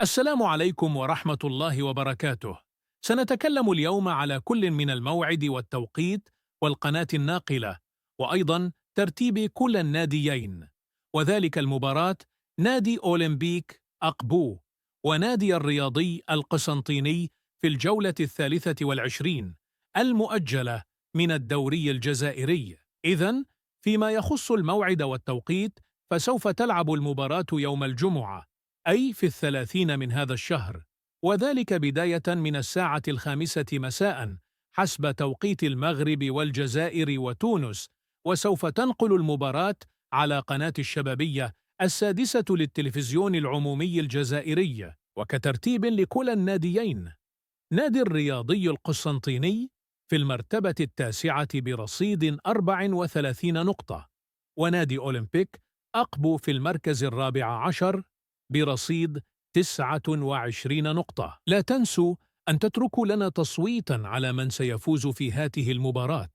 السلام عليكم ورحمة الله وبركاته. سنتكلم اليوم على كل من الموعد والتوقيت والقناة الناقلة، وأيضا ترتيب كل الناديين، وذلك المباراة نادي أولمبيك أقبو ونادي الرياضي القسنطيني في الجولة 23 المؤجلة من الدوري الجزائري. إذن فيما يخص الموعد والتوقيت فسوف تلعب المباراة يوم الجمعة، أي في 30 من هذا الشهر، وذلك بداية من الساعة 5 مساء حسب توقيت المغرب والجزائر وتونس، وسوف تنقل المباراة على قناة الشبابية 6 للتلفزيون العمومي الجزائري. وكترتيب لكل الناديين: نادي الرياضي القسنطيني في المرتبة 9 برصيد 34 نقطة، ونادي أولمبيك أقبو في المركز 14 برصيد 29 نقطة. لا تنسوا أن تتركوا لنا تصويتاً على من سيفوز في هذه المباراة.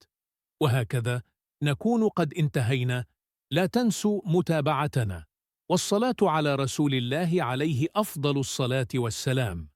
وهكذا نكون قد انتهينا. لا تنسوا متابعتنا، والصلاة على رسول الله عليه أفضل الصلاة والسلام.